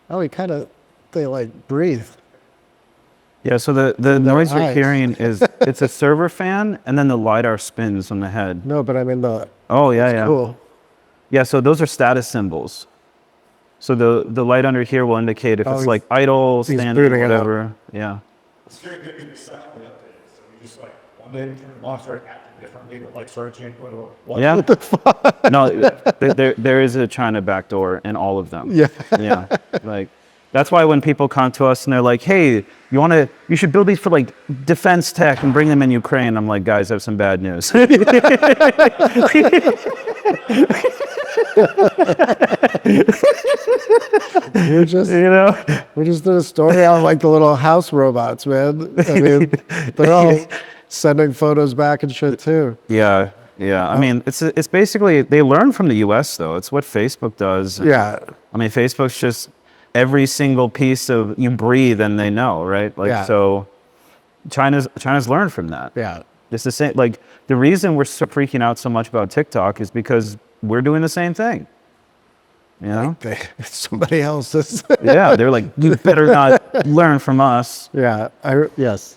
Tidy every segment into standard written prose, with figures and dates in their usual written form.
Oh, they like breathe. Yeah, so the noise you're eyes. hearing is, it's a server fan, and then the LiDAR spins on the head. No, but I mean Oh, yeah, it's yeah. cool. Yeah, so those are status symbols. So the light under here will indicate if Oh, it's like idle, he's standing, booting it up. whatever. Yeah. It's very good in the sound update. So you just like one day turn them off, start acting differently, but like searching, what Yeah. No, there is a China backdoor in all of them. Yeah. Yeah. Like, that's why when people come to us and they're like, hey, you should build these for like defense tech and bring them in Ukraine. I'm like, guys, I have some bad news. We're just You know? we just did a story on like the little house robots, man. I mean, they're all sending photos back and shit too. Yeah. Yeah. I mean, it's basically, they learn from the US though. It's what Facebook does. Yeah. I mean, Facebook's just every single piece of you breathe and they know, right? Like, Yeah. so China's learned from that. Yeah. It's the same, like the reason we're so freaking out so much about TikTok is because we're doing the same thing. You know? Somebody else's. Yeah, they're like, you better not learn from us. Yeah. Yes.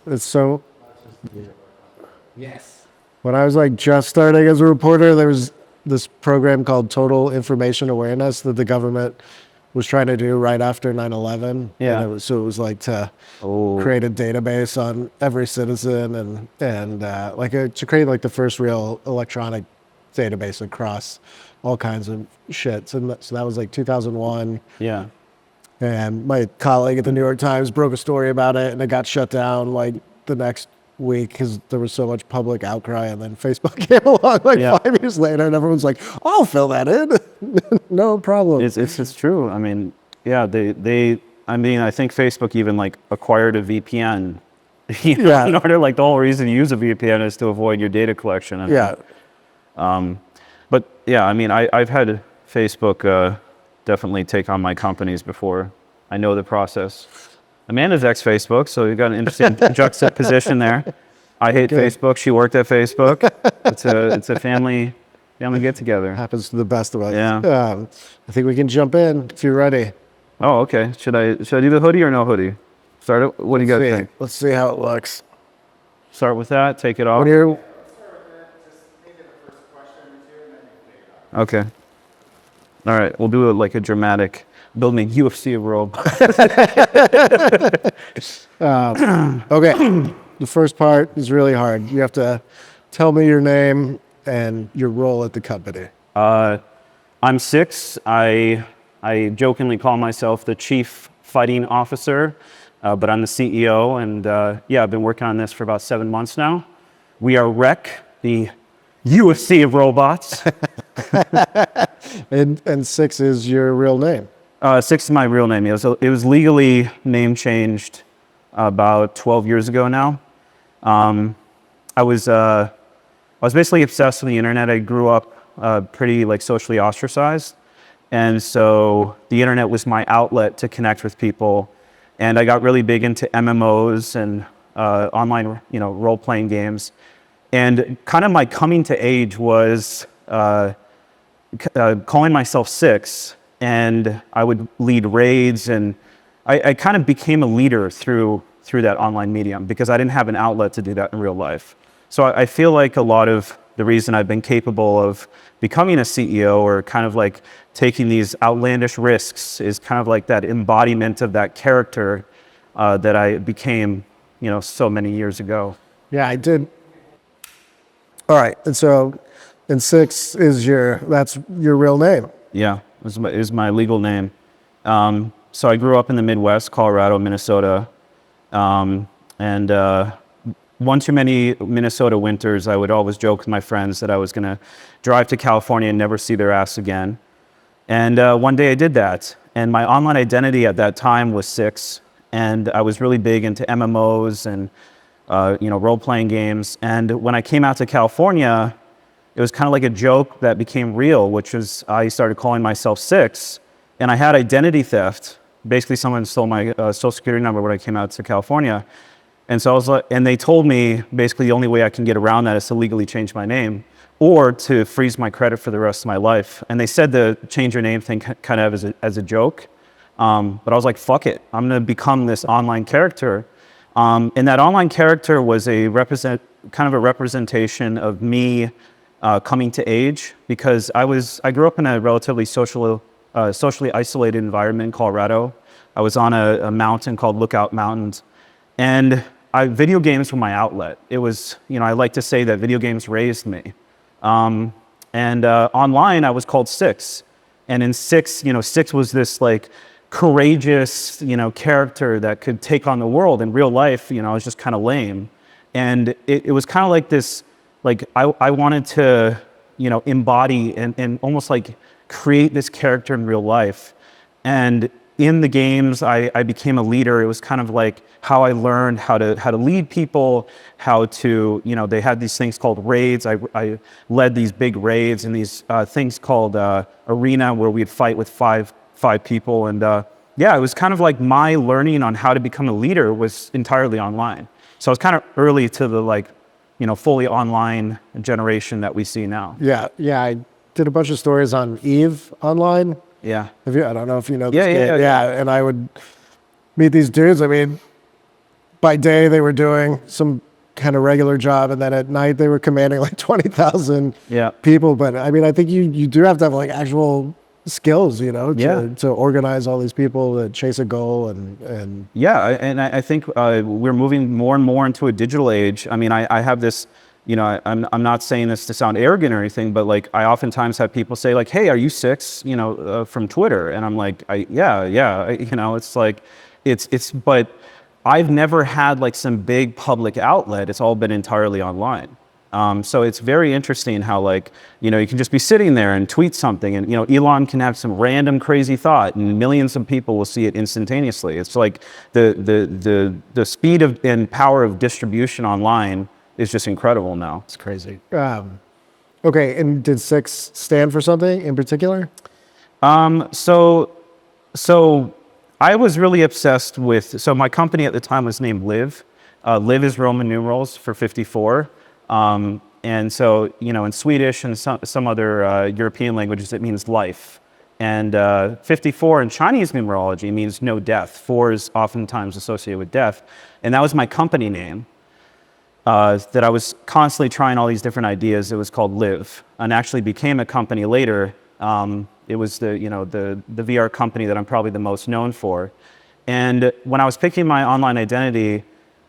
It's so. Yes. When I was like just starting as a reporter, there was this program called Total Information Awareness that the government was trying to do right after 9/11. Yeah. And it was like to Oh, create a database on every citizen and to create like the first real electronic database across all kinds of shit. So that was like 2001. yeah. And my colleague at the New York Times broke a story about it, and it got shut down like the next week because there was so much public outcry. And then Facebook came along like Yeah. 5 years later, and everyone's like, "I'll fill that in, no problem." It's true. I mean, yeah, I mean, I think Facebook even like acquired a VPN. You know, Yeah. in order, like the whole reason you use a VPN is to avoid your data collection. And, Yeah, But yeah, I mean, I've had Facebook definitely take on my companies before. I know the process. Amanda's ex-Facebook, so you've got an interesting juxtaposition there. I hate Good. Facebook. She worked at Facebook. It's a family get together. happens to the best of us. Yeah. I think we can jump in if you're ready. Oh, okay. Should I do the hoodie or no hoodie? Start it. What do you guys think? Let's see how it looks. Start with that. Take it off. When you're Okay. All right. We'll do it like a dramatic building UFC robe. okay, the first part is really hard. You have to tell me your name and your role at the company. I'm Cix. I jokingly call myself the chief fighting officer, but I'm the CEO. And yeah, I've been working on this for about 7 months now. We are REK, the UFC of robots. And Cix is your real name. Cix is my real name. It was legally name changed about 12 years ago now. I was basically obsessed with the internet. I grew up pretty like socially ostracized, and so the internet was my outlet to connect with people. And I got really big into MMOs and online, role-playing games. And kind of my coming to age was calling myself Cix, and I would lead raids, and I kind of became a leader through that online medium because I didn't have an outlet to do that in real life. So I feel like a lot of the reason I've been capable of becoming a CEO or kind of like taking these outlandish risks is kind of like that embodiment of that character that I became, so many years ago. Yeah, I did. All right, and Cix is that's your real name. Yeah, it was my legal name. So I grew up in the Midwest, Colorado, Minnesota, and one too many Minnesota winters, I would always joke with my friends that I was going to drive to California and never see their ass again. And one day I did that. And my online identity at that time was Cix. And I was really big into MMOs and role-playing games. And when I came out to California, it was kind of like a joke that became real, which was I started calling myself Cix. And I had identity theft. Basically, someone stole my social security number when I came out to California. And so I was like, and they told me basically the only way I can get around that is to legally change my name or to freeze my credit for the rest of my life. And they said the change your name thing kind of as a joke. But I was like, fuck it. I'm going to become this online character. And that online character was kind of a representation of me coming to age, because I grew up in a relatively socially isolated environment in Colorado. I was on a mountain called Lookout Mountains, and video games were my outlet. It was, I like to say that video games raised me. Online I was called Cix, and in Cix, Cix was this like courageous, character that could take on the world. In real life, I was just kind of lame. And it was kind of like this, like I wanted to, embody and almost like create this character in real life. And in the games, I became a leader. It was kind of like how I learned how to lead people, how to, they had these things called raids. I led these big raids and these things called arena, where we'd fight with five people. And it was kind of like my learning on how to become a leader was entirely online. So I was kind of early to the fully online generation that we see now. Yeah. I did a bunch of stories on Eve online. Yeah. I don't know if you know this game. Yeah. And I would meet these dudes. I mean, by day they were doing some kind of regular job, and then at night they were commanding like 20,000 people. But I mean, I think you do have to have like actual skills, to organize all these people to chase a goal and I think we're moving more and more into a digital age. I mean, I have this, I'm not saying this to sound arrogant or anything, but like I oftentimes have people say like, hey, are you Cix, from Twitter? And I'm like, it's like, but I've never had like some big public outlet. It's all been entirely online. So it's very interesting how like, you can just be sitting there and tweet something, and, Elon can have some random crazy thought and millions of people will see it instantaneously. It's like the speed and power of distribution online is just incredible now. It's crazy. Okay. And did Cix stand for something in particular? So I was really obsessed with, so my company at the time was named Liv. Liv is Roman numerals for 54. And so, in Swedish and some other European languages, it means life. And 54 in Chinese numerology means no death. 4 is oftentimes associated with death. And that was my company name, that I was constantly trying all these different ideas. It was called Liv, and actually became a company later. It was the VR company that I'm probably the most known for. And when I was picking my online identity,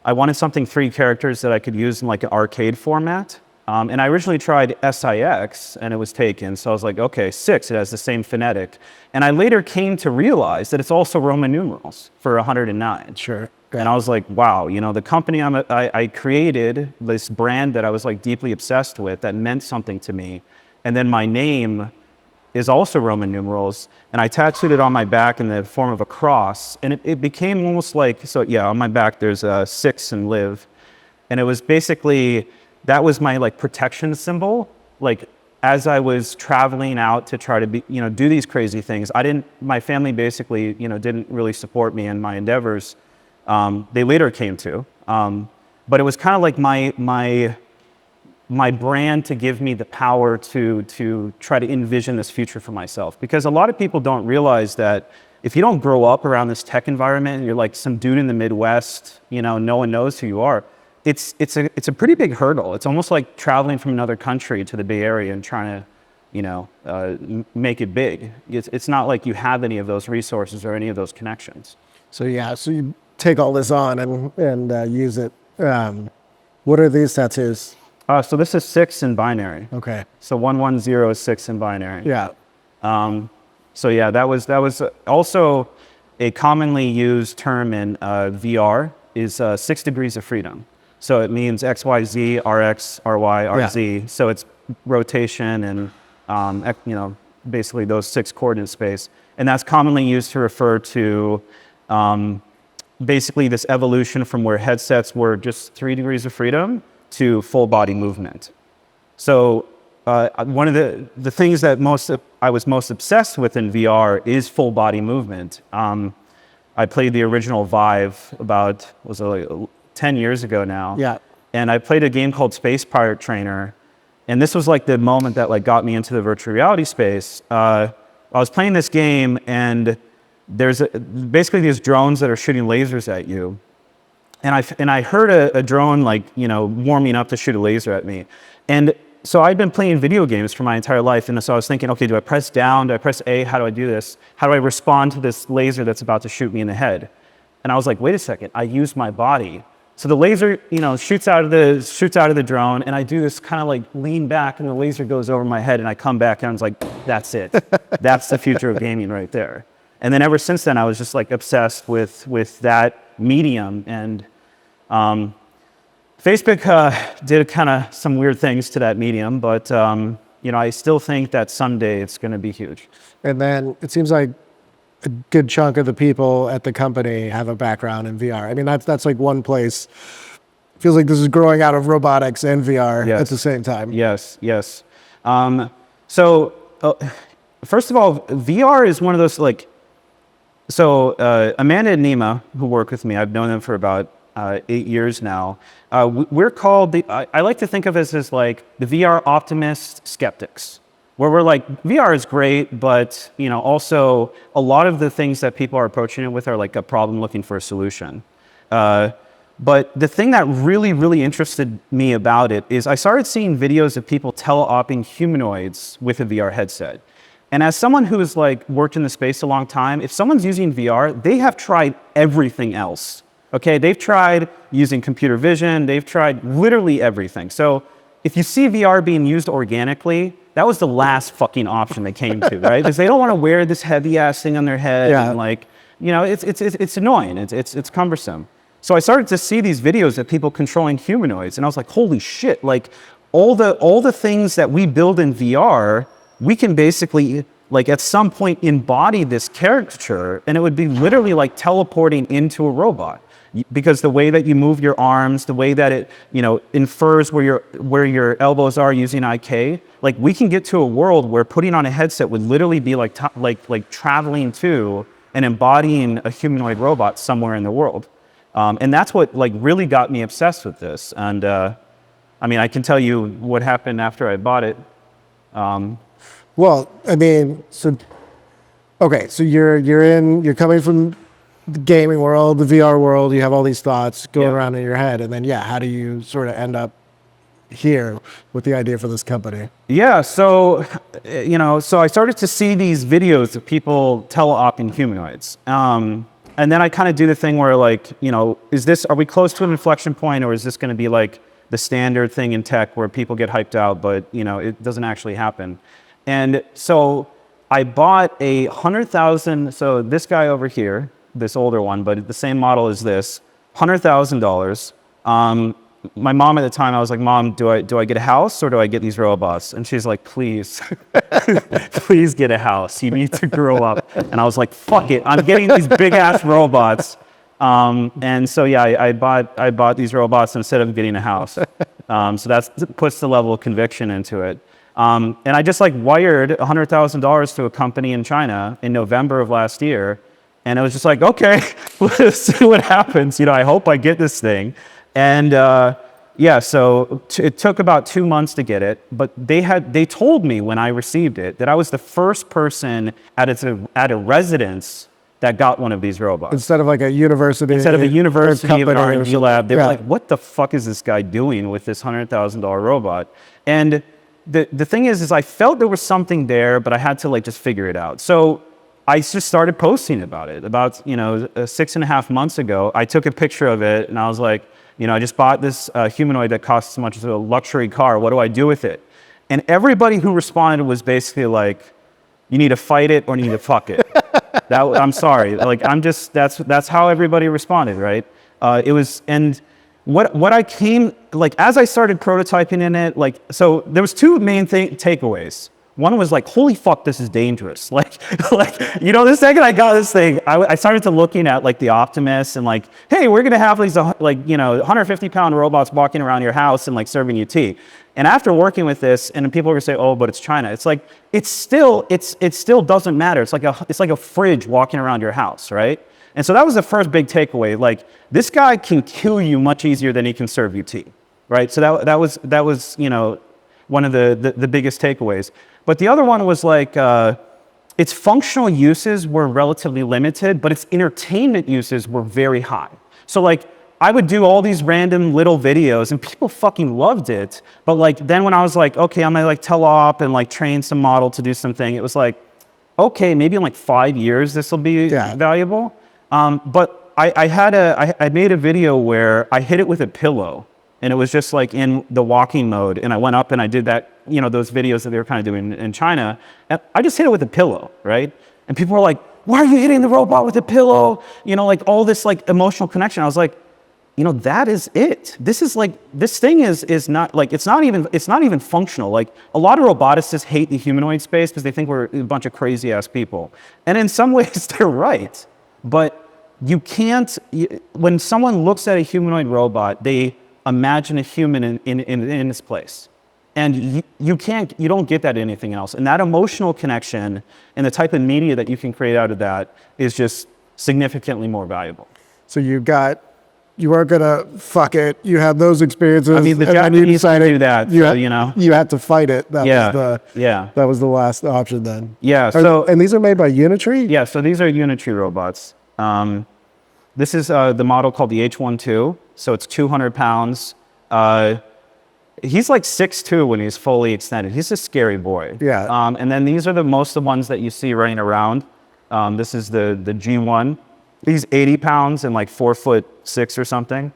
I wanted something 3 characters that I could use in like an arcade format. And I originally tried Six, and it was taken. So I was like, okay, Cix, it has the same phonetic. And I later came to realize that it's also Roman numerals for 109. Sure. And I was like, wow, the company I created, this brand that I was like deeply obsessed with, that meant something to me. And then my name is also Roman numerals, and I tattooed it on my back in the form of a cross, and it became almost like, on my back there's a Cix and Liv, and it was basically, that was my like protection symbol. Like as I was traveling out to try to do these crazy things, my family basically, didn't really support me in my endeavors. They later came to, but it was kind of like my brand to give me the power to try to envision this future for myself. Because a lot of people don't realize that if you don't grow up around this tech environment, and you're like some dude in the Midwest, no one knows who you are, it's a pretty big hurdle. It's almost like traveling from another country to the Bay Area and trying to, make it big. It's not like you have any of those resources or any of those connections. So you take all this on and use it. What are these tattoos? So this is 6 in binary. Okay. So 110 is 6 in binary. Yeah. That was also a commonly used term in VR is 6 degrees of freedom. So it means X, Y, Z, RX, RY, RZ. Yeah. So it's rotation and basically those 6 coordinate space, and that's commonly used to refer to basically this evolution from where headsets were just 3 degrees of freedom to full body movement. So one of the things that I was most obsessed with in VR is full body movement. I played the original Vive about, 10 years ago now. Yeah. And I played a game called Space Pirate Trainer. And this was like the moment that like got me into the virtual reality space. I was playing this game, and there's basically these drones that are shooting lasers at you. And I heard a drone like, you know, warming up to shoot a laser at me. And so I'd been playing video games for my entire life. And so I was thinking, okay, do I press down? Do I press A? How do I do this? How do I respond to this laser that's about to shoot me in the head? And I was like, wait a second, I use my body. So the laser, you know, shoots out of the drone, and I do this kind of like lean back, and the laser goes over my head, and I come back, and I was like, that's it. That's the future of gaming right there. And then ever since then, I was just like obsessed with that medium. And Facebook did kind of some weird things to that medium, but you know, I still think that someday it's going to be huge. And then it seems like a good chunk of the people at the company have a background in VR. I mean, that's like one place. Feels like this is growing out of robotics and VR at the same time. Yes, yes. So first of all, VR is one of those like. So Amanda and Nima, who work with me, I've known them for about 8 years now. We're called I like to think of us as like the VR optimist skeptics, where we're like, VR is great, but you know, also a lot of the things that people are approaching it with are like a problem looking for a solution. But the thing that really, really interested me about it is I started seeing videos of people tele-opping humanoids with a VR headset. And as someone who has like worked in the space a long time, if someone's using VR, they have tried everything else. Okay, they've tried using computer vision, they've tried literally everything. So if you see VR being used organically, that was the last fucking option they came to, right? Because they don't want to wear this heavy ass thing on their head, and like, you know, it's annoying, it's cumbersome. So I started to see these videos of people controlling humanoids, and I was like, holy shit! Like all the things that we build in VR, we can basically like at some point embody this caricature, and it would be literally like teleporting into a robot. Because the way that you move your arms, the way that it, you know, infers where your elbows are using IK, like we can get to a world where putting on a headset would literally be like traveling to and embodying a humanoid robot somewhere in the world, and that's what like really got me obsessed with this. And I mean, I can tell you what happened after I bought it. Well, I mean, so okay, so you're coming from the gaming world, the VR world, you have all these thoughts going around in your head, and then how do you sort of end up here with the idea for this company? Yeah, so you know, so I started to see these videos of people tele-opping humanoids, and then I kind of do the thing where like, you know, are we close to an inflection point, or is this going to be like the standard thing in tech where people get hyped out, but you know, it doesn't actually happen? And so I bought a 100,000. So this guy over here, this older one, but the same model as this, $100,000. My mom at the time, I was like, Mom, do I get a house or do I get these robots? And she's like, please, please get a house. You need to grow up. And I was like, fuck it, I'm getting these big ass robots. And so yeah, I bought these robots instead of getting a house. So that puts the level of conviction into it. And I just like wired $100,000 to a company in China in November of last year. And it was just like, okay, let's see what happens. You know, I hope I get this thing. And yeah, so it took about 2 months to get it. But they told me when I received it that I was the first person at a residence that got one of these robots. Instead of like a university. Instead of a university of an company R&D lab. They were like, what the fuck is this guy doing with this $100,000 robot? And the thing is I felt there was something there, but I had to like just figure it out. So I just started posting about it. About, you know, 6.5 months ago, I took a picture of it and I was like, you know, I just bought this humanoid that costs as much as a luxury car. What do I do with it? And everybody who responded was basically like, you need to fight it or you need to fuck it. I'm sorry. Like, that's how everybody responded, right? It was, and what I came, like, as I started prototyping in it, like, so there was two main takeaways. One was like, holy fuck, this is dangerous. Like, you know, the second I got this thing, I started to looking at like the Optimus and like, hey, we're gonna have these like, you know, 150-pound robots walking around your house and like serving you tea. And after working with this, and people are gonna say, oh, but it's China. It's like, it still doesn't matter. It's like a fridge walking around your house, right? And so that was the first big takeaway. Like, this guy can kill you much easier than he can serve you tea, right? So that was, you know, one of the biggest takeaways. But the other one was like, its functional uses were relatively limited, but its entertainment uses were very high. So like, I would do all these random little videos and people fucking loved it. But like, then when I was like, okay, I'm gonna like tele-op and like train some model to do something, it was like, okay, maybe in like 5 years, this will be valuable. But I made a video where I hit it with a pillow and it was just like in the walking mode. And I went up and I did that, you know, those videos that they were kind of doing in China. And I just hit it with a pillow, right? And people were like, why are you hitting the robot with a pillow? You know, like all this like emotional connection. I was like, you know, that is it. This is like, this thing is not like, it's not even functional. Like a lot of roboticists hate the humanoid space because they think we're a bunch of crazy ass people. And in some ways they're right. But you can't, when someone looks at a humanoid robot, they imagine a human in its place. And you don't get that in anything else. And that emotional connection and the type of media that you can create out of that is just significantly more valuable. So you weren't gonna fuck it. You had those experiences. I mean, the Japanese do that, you know. You had to fight it. That was the last option then. Yeah. And these are made by Unitree? Yeah, so these are Unitree robots. This is the model called the H12. So it's 200 pounds. He's like 6'2" when he's fully extended. He's a scary boy. Yeah. And then these are the ones that you see running around. This is the G1. He's 80 pounds and like 4'6" or something.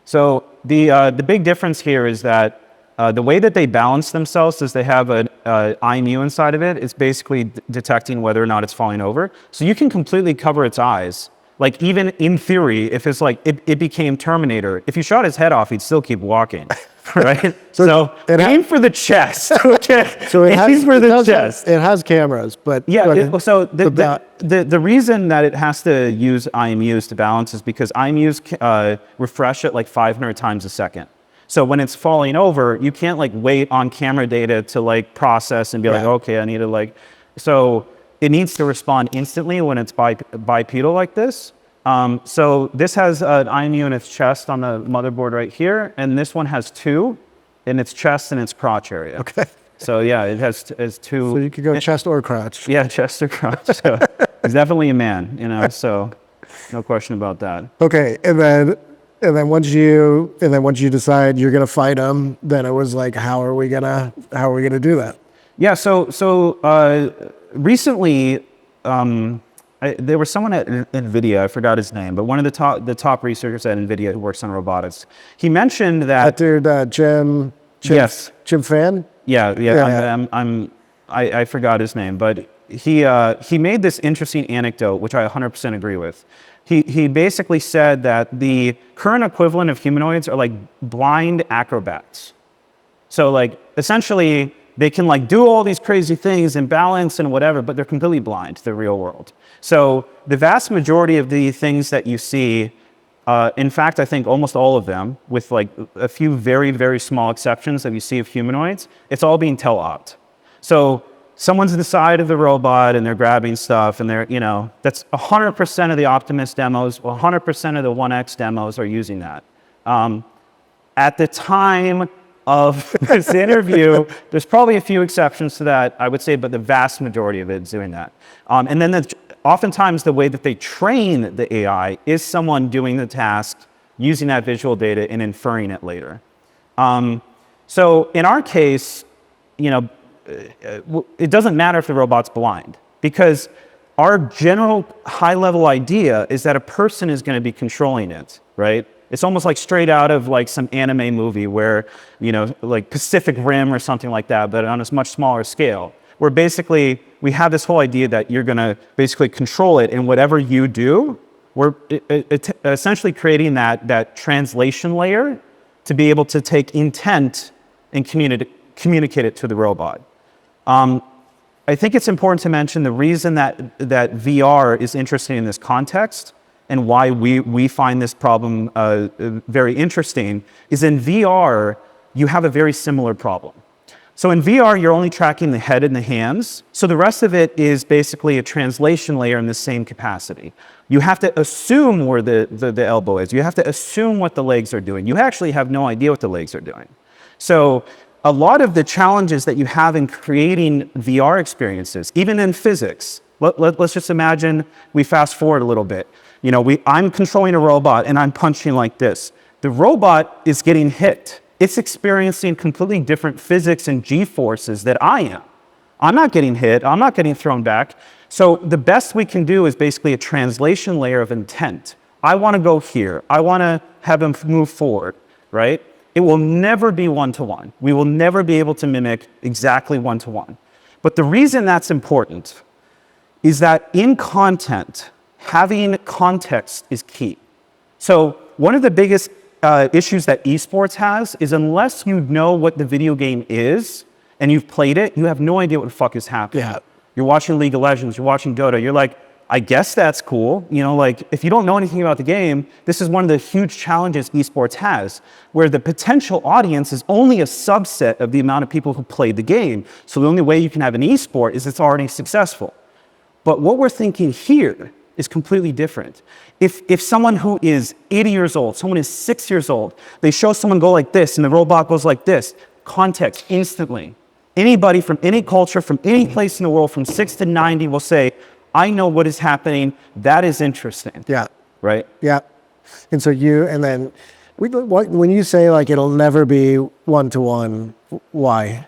So the big difference here is that the way that they balance themselves is they have an IMU inside of it. It's basically detecting whether or not it's falling over. So you can completely cover its eyes. Like even in theory, if it's like it became Terminator, if you shot his head off, he'd still keep walking, right? so aim for the chest. Okay. So aim for the chest. It has cameras, but yeah. The reason that it has to use IMUs to balance is because IMUs refresh it like 500 times a second. So when it's falling over, you can't like wait on camera data to like process and be like, okay, I need to like, so it needs to respond instantly when it's bipedal like this. So this has an IMU in its chest on the motherboard right here, and this one has 2 in its chest and its crotch area. Okay. So yeah, it has 2. So you could go chest or crotch. Yeah, chest or crotch. So he's definitely a man, you know. So no question about that. Okay, and then once you decide you're gonna fight him, then it was like, how are we gonna do that? Yeah. So recently, there was someone at NVIDIA, I forgot his name, but one of the top researchers at NVIDIA who works on robotics. He mentioned that dude, Jim Fan. Yeah. I forgot his name, but he made this interesting anecdote, which I 100% agree with. He basically said that the current equivalent of humanoids are like blind acrobats. So like essentially, they can like do all these crazy things and balance and whatever, but they're completely blind to the real world. So the vast majority of the things that you see, in fact, I think almost all of them, with like a few very, very small exceptions that you see of humanoids, it's all being tele-oped. So someone's at the side of the robot and they're grabbing stuff and they're, you know, that's 100% of the Optimus demos, 100% of the 1X demos are using that. At the time of this interview, there's probably a few exceptions to that, I would say, but the vast majority of it is doing that. And then oftentimes the way that they train the AI is someone doing the task, using that visual data and inferring it later. So in our case, you know, it doesn't matter if the robot's blind, because our general high-level idea is that a person is going to be controlling it, right? It's almost like straight out of like some anime movie where, you know, like Pacific Rim or something like that, but on a much smaller scale, where basically we have this whole idea that you're going to basically control it, and whatever you do, we're essentially creating that translation layer to be able to take intent and communicate it to the robot. I think it's important to mention the reason that VR is interesting in this context and why we find this problem very interesting is in VR, you have a very similar problem. So in VR, you're only tracking the head and the hands. So the rest of it is basically a translation layer in the same capacity. You have to assume where the elbow is. You have to assume what the legs are doing. You actually have no idea what the legs are doing. So a lot of the challenges that you have in creating VR experiences, even in physics, let's just imagine we fast forward a little bit. You know, I'm controlling a robot and I'm punching like this. The robot is getting hit. It's experiencing completely different physics and G-forces that I am. I'm not getting hit. I'm not getting thrown back. So the best we can do is basically a translation layer of intent. I want to go here. I want to have him move forward, right? It will never be one-to-one. We will never be able to mimic exactly one-to-one. But the reason that's important is that in content, having context is key. So one of the biggest issues that esports has is unless you know what the video game is and you've played it, you have no idea what the fuck is happening. Yeah. You're watching League of Legends, you're watching Dota, you're like, I guess that's cool. You know, like if you don't know anything about the game, this is one of the huge challenges esports has, where the potential audience is only a subset of the amount of people who played the game. So the only way you can have an esport is it's already successful. But what we're thinking here is completely different. If someone who is 80 years old, someone is 6 years old, they show someone go like this and the robot goes like this, context instantly. Anybody from any culture, from any place in the world, from 6 to 90 will say, I know what is happening. That is interesting. Yeah. Right? Yeah. And so when you say like it'll never be one-to-one, why?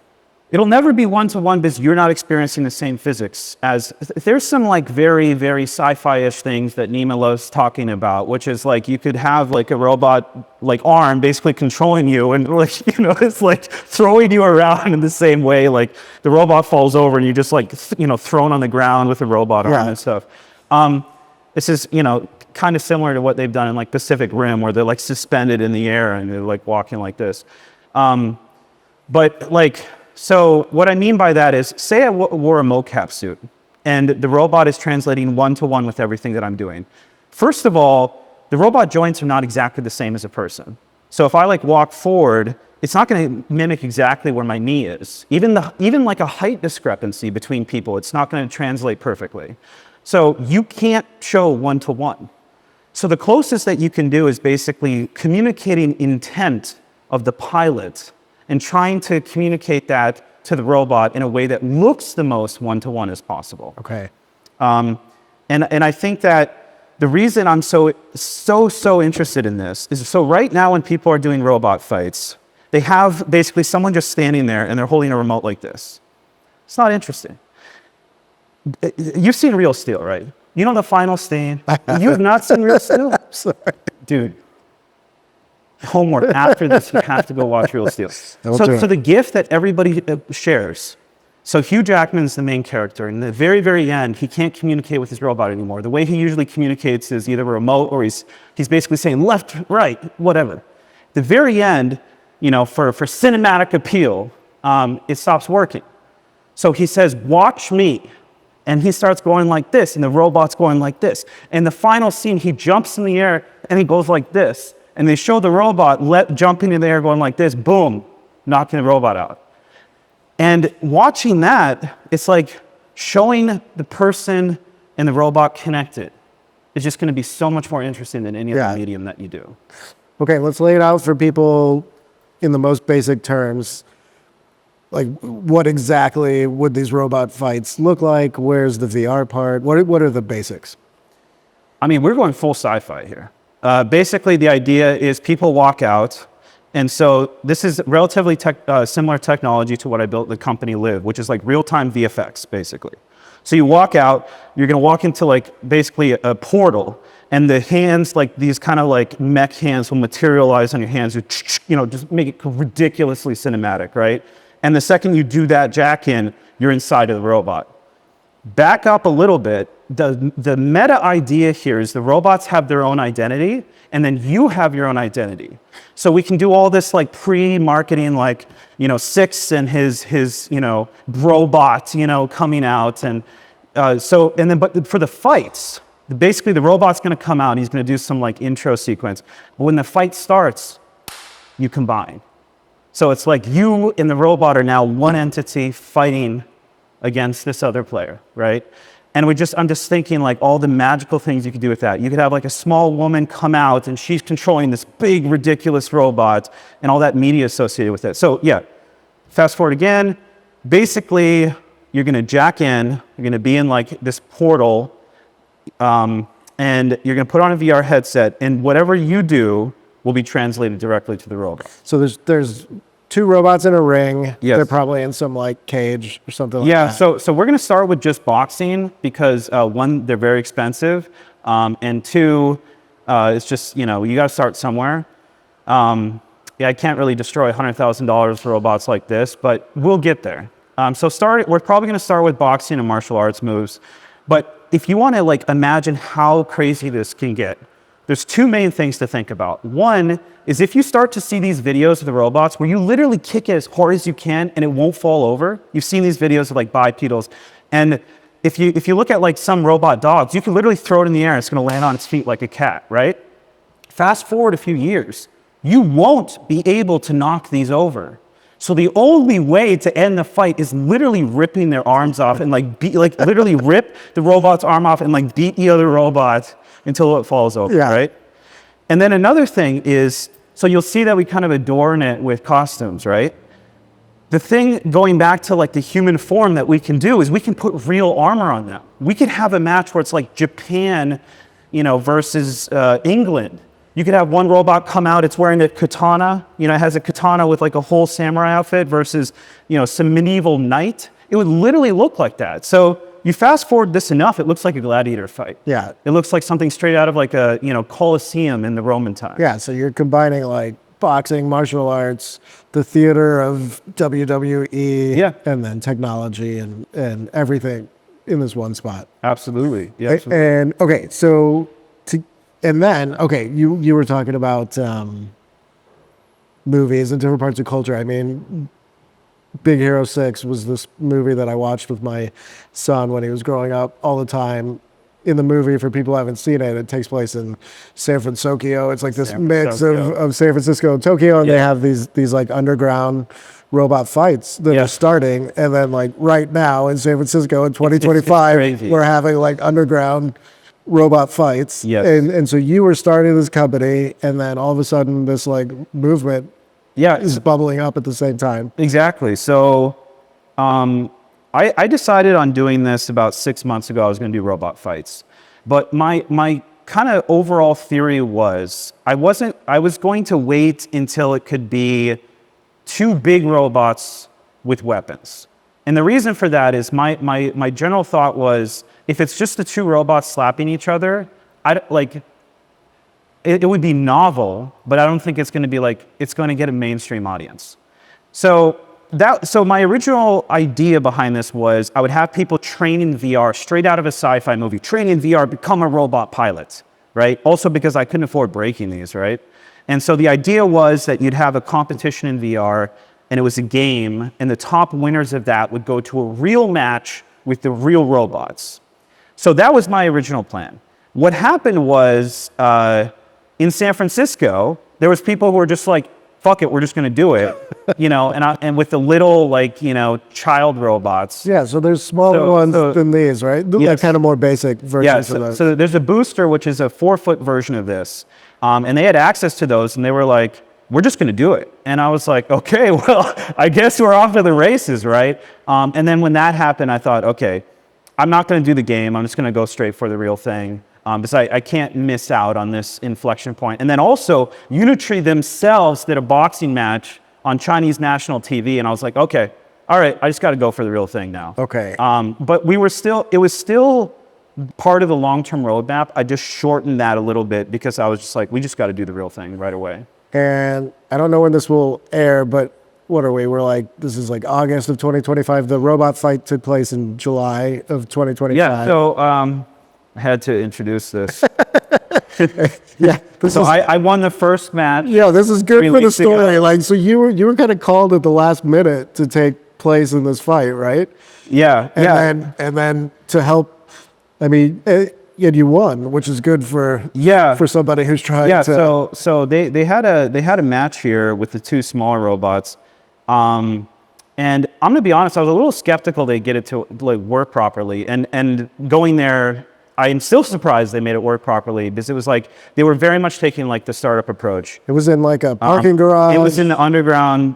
It'll never be one-to-one because you're not experiencing the same physics as, there's some like very, very sci-fi-ish things that Nima loves talking about, which is like you could have like a robot like arm basically controlling you and like, you know, it's like throwing you around in the same way. Like the robot falls over and you just like, you know, thrown on the ground with a robot arm and stuff. This is, you know, kind of similar to what they've done in like Pacific Rim where they're like suspended in the air and they're like walking like this. But like, so what I mean by that is, say I wore a mocap suit and the robot is translating one-to-one with everything that I'm doing. First of all, the robot joints are not exactly the same as a person. So if I like walk forward, it's not going to mimic exactly where my knee is. Even like a height discrepancy between people, it's not going to translate perfectly. So you can't show one-to-one. So the closest that you can do is basically communicating intent of the pilot and trying to communicate that to the robot in a way that looks the most one-to-one as possible. Okay. And I think that the reason I'm so interested in this is, so right now when people are doing robot fights, they have basically someone just standing there and they're holding a remote like this. It's not interesting. You've seen Real Steel, right? You know the final scene? You have not seen Real Steel? I'm sorry. Dude. Homework after this, you have to go watch Real Steel. So the gift that everybody shares. So Hugh Jackman's the main character. In the very, very end, he can't communicate with his robot anymore. The way he usually communicates is either a remote or he's basically saying left, right, whatever. The very end, you know, for cinematic appeal, it stops working. So he says, watch me. And he starts going like this, and the robot's going like this. In the final scene, he jumps in the air and he goes like this. And they show the robot jumping in the air going like this, boom, knocking the robot out. And watching that, it's like showing the person and the robot connected. It's just going to be so much more interesting than any other medium that you do. Okay, let's lay it out for people in the most basic terms. Like, what exactly would these robot fights look like? Where's the VR part? What are the basics? I mean, we're going full sci-fi here. Basically, the idea is people walk out, and so this is relatively similar technology to what I built the company Liv, which is like real-time VFX, basically. So you walk out, you're going to walk into like basically a portal, and the hands, like these kind of like mech hands will materialize on your hands, you know, just make it ridiculously cinematic, right? And the second you do that jack in, you're inside of the robot. Back up a little bit. The meta idea here is the robots have their own identity, and then you have your own identity. So we can do all this like pre-marketing, like, you know, Cix and his you know, robot, you know, coming out. And but for the fights, basically the robot's going to come out and he's going to do some like intro sequence. But when the fight starts, you combine. So it's like you and the robot are now one entity fighting against this other player, right? And I'm just thinking like all the magical things you could do with that. You could have like a small woman come out and she's controlling this big, ridiculous robot and all that media associated with it. So yeah, fast forward again. Basically, you're going to jack in. You're going to be in like this portal, and you're going to put on a VR headset, and whatever you do will be translated directly to the robot. So there's 2 robots in a ring. Yes. They're probably in some like cage or something like that. Yeah, so we're going to start with just boxing because 1, they're very expensive, and 2, it's just, you got to start somewhere. I can't really destroy $100,000 for robots like this, but we'll get there. We're probably going to start with boxing and martial arts moves. But if you want to like imagine how crazy this can get, there's 2 main things to think about. One is if you start to see these videos of the robots where you literally kick it as hard as you can and it won't fall over. You've seen these videos of like bipedals. And if you look at like some robot dogs, you can literally throw it in the air and it's going to land on its feet like a cat, right? Fast forward a few years, you won't be able to knock these over. So the only way to end the fight is literally ripping their arms off and literally rip the robot's arm off and like beat the other robot until it falls over, right? And then another thing is, so you'll see that we kind of adorn it with costumes, right? The thing going back to like the human form that we can do is we can put real armor on them. We could have a match where it's like Japan, versus England. You could have one robot come out, it's wearing a katana, it has a katana with like a whole samurai outfit versus, some medieval knight. It would literally look like that. So you fast forward this enough, it looks like a gladiator fight. Yeah. It looks like something straight out of like a, Colosseum in the Roman times. Yeah, so you're combining like boxing, martial arts, the theater of WWE, and then technology and everything in this one spot. Absolutely. Yeah. Absolutely. And okay, so you were talking about movies and different parts of culture. I mean, Big Hero 6 was this movie that I watched with my son when he was growing up all the time. In the movie, for people who haven't seen it, it takes place in San Francisco. It's like this mix of San Francisco and Tokyo, and they have these like underground robot fights that are starting. And then like right now in San Francisco in 2025, we're having like underground robot fights. Yes. And so you were starting this company, and then all of a sudden this like movement is bubbling up at the same time. Exactly. So I decided on doing this about 6 months ago. I was going to do robot fights. But my kind of overall theory was I was going to wait until it could be 2 big robots with weapons. And the reason for that is my general thought was if it's just the 2 robots slapping each other, it would be novel, but I don't think it's going to be it's going to get a mainstream audience. So my original idea behind this was I would have people train in VR straight out of a sci-fi movie, train in VR, become a robot pilot, right? Also because I couldn't afford breaking these, right? And so the idea was that you'd have a competition in VR and it was a game, and the top winners of that would go to a real match with the real robots. So that was my original plan. What happened was in San Francisco, there was people who were just like, fuck it, we're just going to do it, and with the little child robots. Yeah, so there's smaller ones than these, right? Yes. Kind of more basic versions of those. So there's a booster, which is a 4-foot version of this, and they had access to those, and they were like, we're just going to do it. And I was like, okay, well, I guess we're off to the races, right? And then when that happened, I thought, okay, I'm not going to do the game. I'm just going to go straight for the real thing. Because I can't miss out on this inflection point. And then also, Unitry themselves did a boxing match on Chinese national TV, and I was like, okay, all right, I just got to go for the real thing now. Okay. But it was still part of the long-term roadmap. I just shortened that a little bit because I was just like, we just got to do the real thing right away. And I don't know when this will air, but what are we? We're like, this is like August of 2025. The robot fight took place in July of 2025. Yeah, so I had to introduce this. So I won the first match. Yeah, this is good for the story. Like, so you were kind of called at the last minute to take place in this fight, right? Yeah, and then to help. I mean, and you won, which is good for somebody who's trying to. So they had a match here with the 2 smaller robots, and I'm gonna be honest, I was a little skeptical they get it to work properly, and going there. I am still surprised they made it work properly because it was like they were very much taking the startup approach. It was in like a parking garage. It was in the underground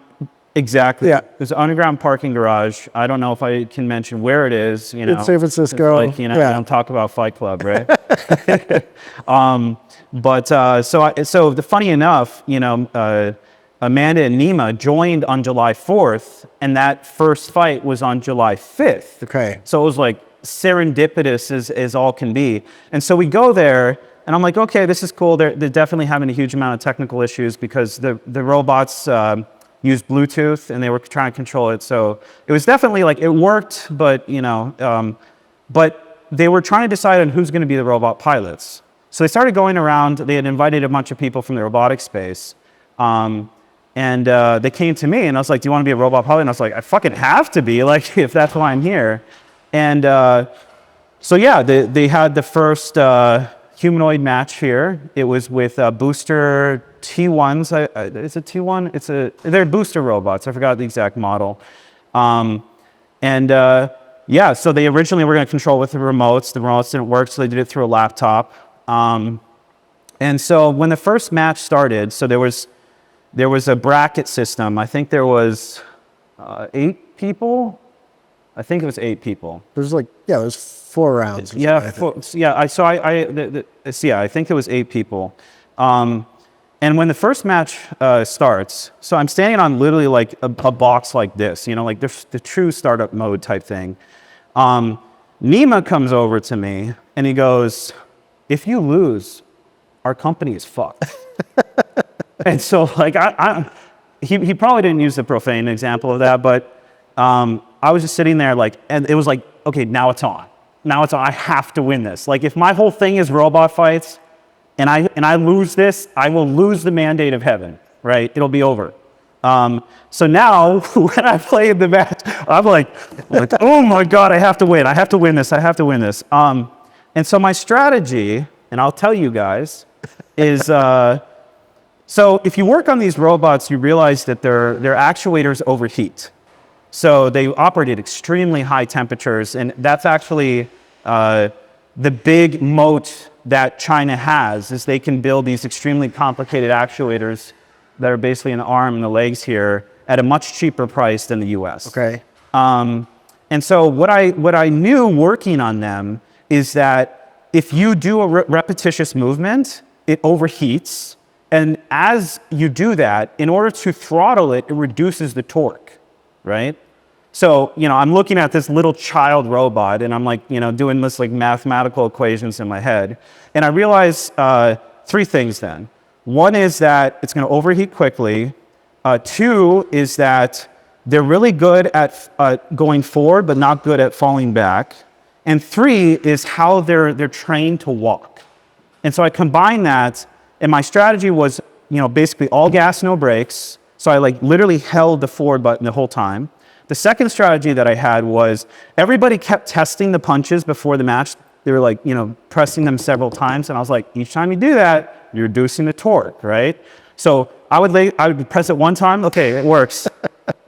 Exactly. Yeah. There's an underground parking garage. I don't know if I can mention where it is. You know, In San Francisco. Like, you know, Yeah. don't talk about Fight Club, right? So funny enough, you know, Amanda and Nima joined on July 4th, and that first fight was on July 5th. Okay. So it was like serendipitous as all can be. And so we go there, and I'm like, okay, this is cool. They're definitely having a huge amount of technical issues because the robots used Bluetooth and they were trying to control it. So it was definitely like, it worked, but you know, but they were trying to decide on who's going to be the robot pilots. So they started going around. They had invited a bunch of people from the robotics space. And they came to me and I was like, do you want to be a robot pilot? And I was like, I fucking have to be, like, if that's why I'm here. And so yeah, they had the first humanoid match here. It was with booster T1s. Is it T1? They're booster robots. I forgot the exact model. Yeah, so they originally were going to control with the remotes. The remotes didn't work, so they did it through a laptop. And so when the first match started, so there was a bracket system. I think there was 8 people. I think it was 8 people. There's like, yeah, there's 4 rounds. Yeah, I think it was 8 people. And when the first match starts, so I'm standing on literally like a box like this, you know, like the true startup mode type thing. Nima comes over to me and he goes, if you lose, our company is fucked. And so like, he probably didn't use the profane example of that, but I was just sitting there like, and it was like, okay, now it's on. Now it's on. I have to win this. Like if my whole thing is robot fights and I lose this, I will lose the mandate of heaven, right? It'll be over. So now when I played the match, I'm like, oh my God, I have to win. I have to win this. I have to win this. And so my strategy, and I'll tell you guys, is so if you work on these robots, you realize that their actuators overheat. So they operate at extremely high temperatures, and that's actually the big moat that China has, is they can build these extremely complicated actuators that are basically an arm and the legs here at a much cheaper price than the US. Okay. And so what I knew working on them is that if you do a repetitious movement, it overheats. And as you do that, in order to throttle it, it reduces the torque, right? So, you know, I'm looking at this little child robot and I'm like, you know, doing this like mathematical equations in my head. And I realized 3 things then. One is that it's going to overheat quickly. 2 is that they're really good at going forward, but not good at falling back. And 3 is how they're trained to walk. And so I combined that, and my strategy was, you know, basically all gas, no brakes. So I like literally held the forward button the whole time. The second strategy that I had was everybody kept testing the punches before the match. They were like, you know, pressing them several times. And I was like, each time you do that, you're reducing the torque, right? So I would press it one time. Okay, it works.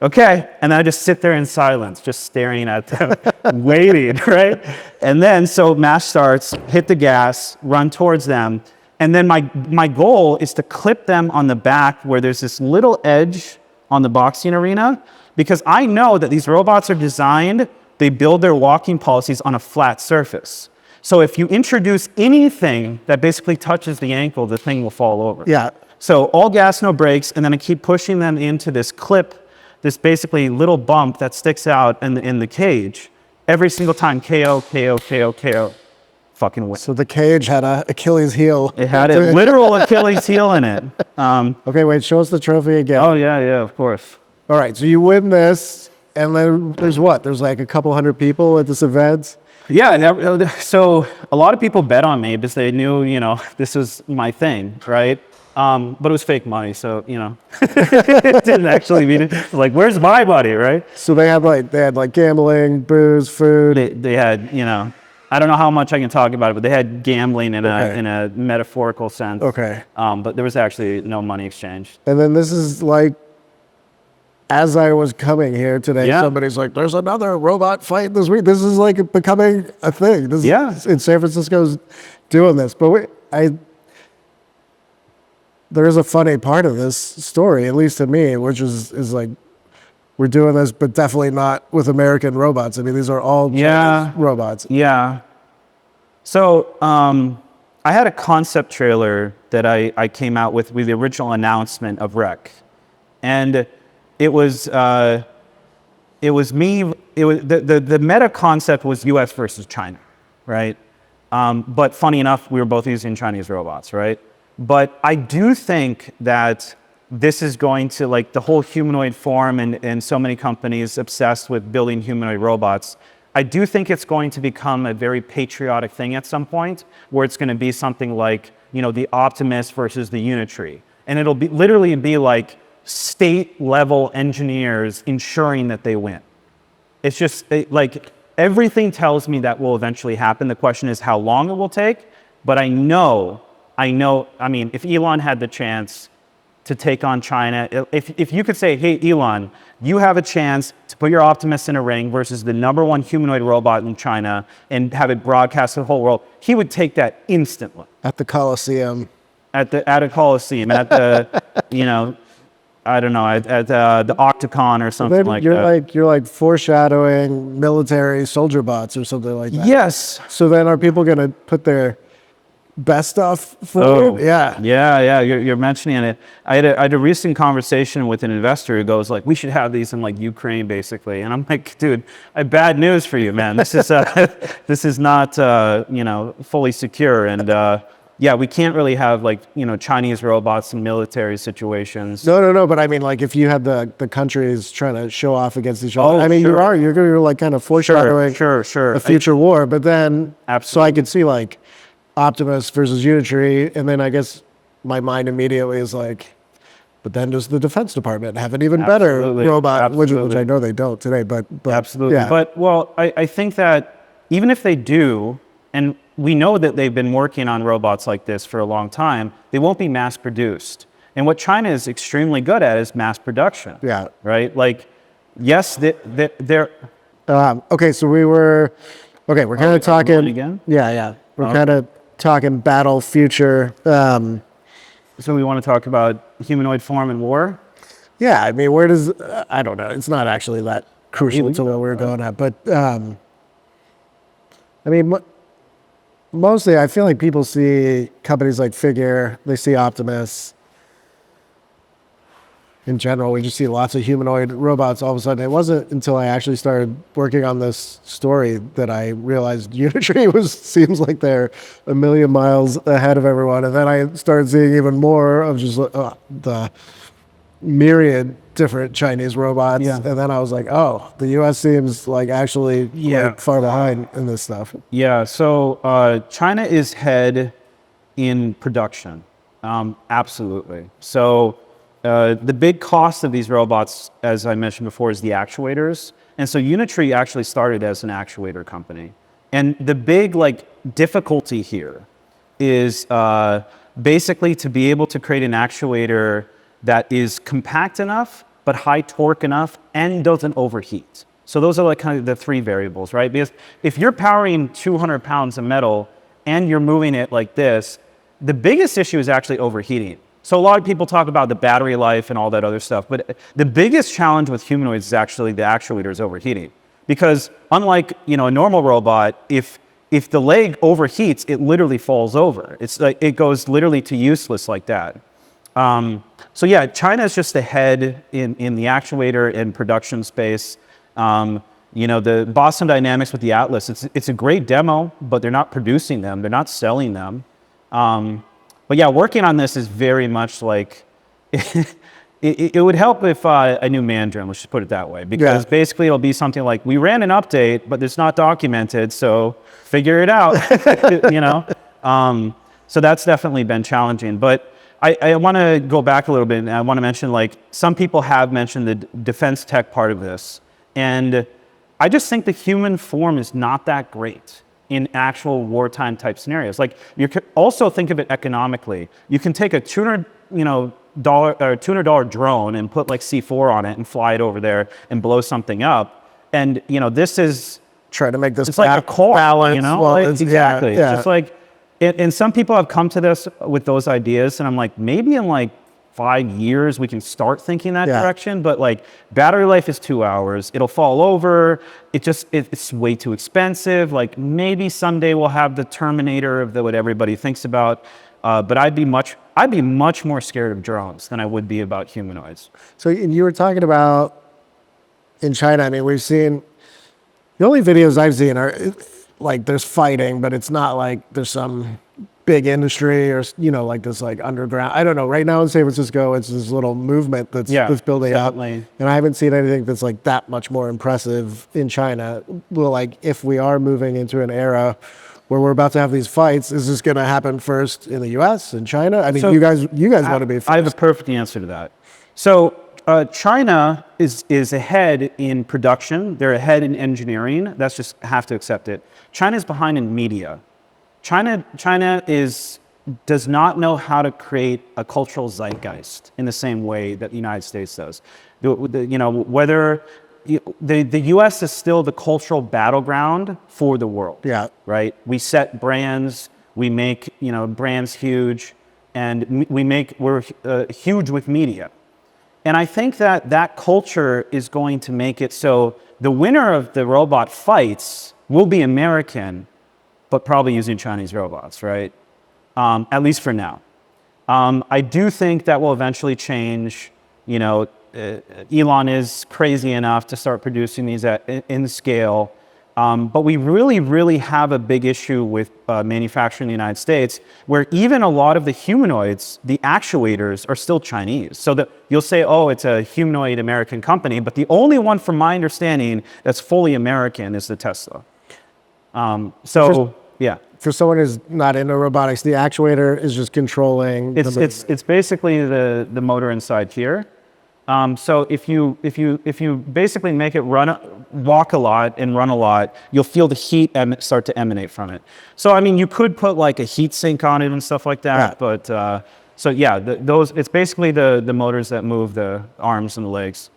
Okay. And then I just sit there in silence, just staring at them, waiting, right? And then, so match starts, hit the gas, run towards them. And then my goal is to clip them on the back where there's this little edge on the boxing arena, because I know that these robots are designed, they build their walking policies on a flat surface. So if you introduce anything that basically touches the ankle, the thing will fall over. Yeah. So all gas, no brakes, and then I keep pushing them into this clip, this basically little bump that sticks out in the cage. Every single time, KO, KO, KO, KO. Fucking win. So the cage had a Achilles heel. It had a literal Achilles heel in it. Okay, wait, show us the trophy again. Oh, yeah, of course. All right, so you win this, and then there's what? There's like a couple hundred people at this event? Yeah, so a lot of people bet on me because they knew, you know, this was my thing, right? But it was fake money, so, you know, it didn't actually mean it. Like, where's my money, right? So they had like gambling, booze, food. They had, you know, I don't know how much I can talk about it, but they had gambling in a metaphorical sense. Okay. But there was actually no money exchanged. And then this is like, as I was coming here today, somebody's like, there's another robot fight this week. This is like becoming a thing. This is, in San Francisco's doing this. But there is a funny part of this story, at least to me, which is like, we're doing this, but definitely not with American robots. I mean, these are all Chinese robots. Yeah. So I had a concept trailer that I came out with the original announcement of REK. And it was me, the meta concept was US versus China, right? But funny enough, we were both using Chinese robots, right? But I do think that this is going to, like the whole humanoid form and so many companies obsessed with building humanoid robots, I do think it's going to become a very patriotic thing at some point where it's going to be something like, the Optimus versus the Unitree. And it'll be literally be like state level engineers ensuring that they win. It's just like everything tells me that will eventually happen. The question is how long it will take. But I mean, if Elon had the chance to take on China, if you could say, hey, Elon, you have a chance to put your Optimus in a ring versus the #1 humanoid robot in China and have it broadcast to the whole world, he would take that instantly. At the Coliseum. At a Coliseum, at the, I don't know, at the Octagon or something like that. You're like foreshadowing military soldier bots or something like that. Yes. So then are people going to put their best stuff forward? Yeah. You're mentioning it. I had a recent conversation with an investor who goes like, we should have these in like Ukraine basically. And I'm like, dude, I have bad news for you, man. This is this is not fully secure. And yeah, we can't really have like, Chinese robots in military situations. No. But I mean, like if you had the countries trying to show off against each other, Oh, I mean, sure. you're like kind of foreshadowing Sure. a future war. But then, Absolutely. So I could see like Optimus versus Unitree, and then I guess my mind immediately is like, but then does the Defense Department have an even better robot, which I know they don't today, but Absolutely. yeah. But well, I think that even if they do, and we know that they've been working on robots like this for a long time, they won't be mass produced. And what China is extremely good at is mass production. Yeah. Right? Like, yes, they're Okay, so we're kind of talking again. Yeah. We're kind of talking battle future. So we want to talk about humanoid form and war. Yeah, I mean, where does I don't know. It's not actually that crucial to where we're going at, but I mean, mostly I feel like people see companies like Figure, they see Optimus. In general, we just see lots of humanoid robots all of a sudden. It wasn't until I actually started working on this story that I realized Unitree seems like they're a million miles ahead of everyone. And then I started seeing even more of just the myriad different Chinese robots. Yeah. And then I was like, oh, the US seems like actually like far behind in this stuff. Yeah, so China is head in production, absolutely. So the big cost of these robots, as I mentioned before, is the actuators. And so Unitree actually started as an actuator company. And the big difficulty here is basically to be able to create an actuator that is compact enough, but high torque enough, and doesn't overheat. So those are like kind of the three variables, right? Because if you're powering 200 pounds of metal and you're moving it like this, the biggest issue is actually overheating. So a lot of people talk about the battery life and all that other stuff, but the biggest challenge with humanoids is actually the actuators overheating. Because unlike a normal robot, if the leg overheats, it literally falls over. It's like it goes literally to useless like that. So yeah, China is just ahead in the actuator and production space. The Boston Dynamics with the Atlas, it's a great demo, but they're not producing them. They're not selling them. But yeah, working on this is very much like, it would help if I knew Mandarin, let's just put it that way. Because basically it'll be something like, we ran an update, but it's not documented, so figure it out, So that's definitely been challenging. But I want to go back a little bit, and I want to mention, some people have mentioned the defense tech part of this. And I just think the human form is not that great in actual wartime type scenarios. You could also think of it economically. You can take a $200 drone and put C4 on it and fly it over there and blow something up. And this is try to make this it's like a car balance. Exactly. It's just and some people have come to this with those ideas, and I'm like, maybe in 5 years we can start thinking that direction, but like battery life is 2 hours. It'll fall over. It's way too expensive. Like maybe someday we'll have the Terminator of what everybody thinks about. But I'd be much more scared of drones than I would be about humanoids. So you were talking about in China. I mean, we've seen the only videos I've seen are like there's fighting, but it's not like there's some big industry or, you know, like this like underground. I don't know. Right now in San Francisco, it's this little movement that's building up, and I haven't seen anything that's like that much more impressive in China. Well, like if we are moving into an era where we're about to have these fights, is this going to happen first in the U.S. and China? I mean, so you guys want to be first. I have a perfect answer to that. So China is ahead in production. They're ahead in engineering. That's just have to accept it. China's behind in media. China does not know how to create a cultural zeitgeist in the same way that the United States does. The U.S. is still the cultural battleground for the world. Yeah. Right. We set brands. We make brands huge, and we're huge with media. And I think that culture is going to make it so the winner of the robot fights will be American, but probably using Chinese robots, right? At least for now. I do think that will eventually change. Elon is crazy enough to start producing these in scale. But we really, really have a big issue with manufacturing in the United States, where even a lot of the humanoids, the actuators, are still Chinese. So that you'll say, oh, it's a humanoid American company, but the only one, from my understanding, that's fully American is the Tesla. For someone who's not into robotics, the actuator is just controlling. It's basically the motor inside here. So if you basically make it walk a lot and run a lot, you'll feel the heat start to emanate from it. So I mean, you could put like a heat sink on it and stuff like that. Yeah. But it's basically the motors that move the arms and the legs.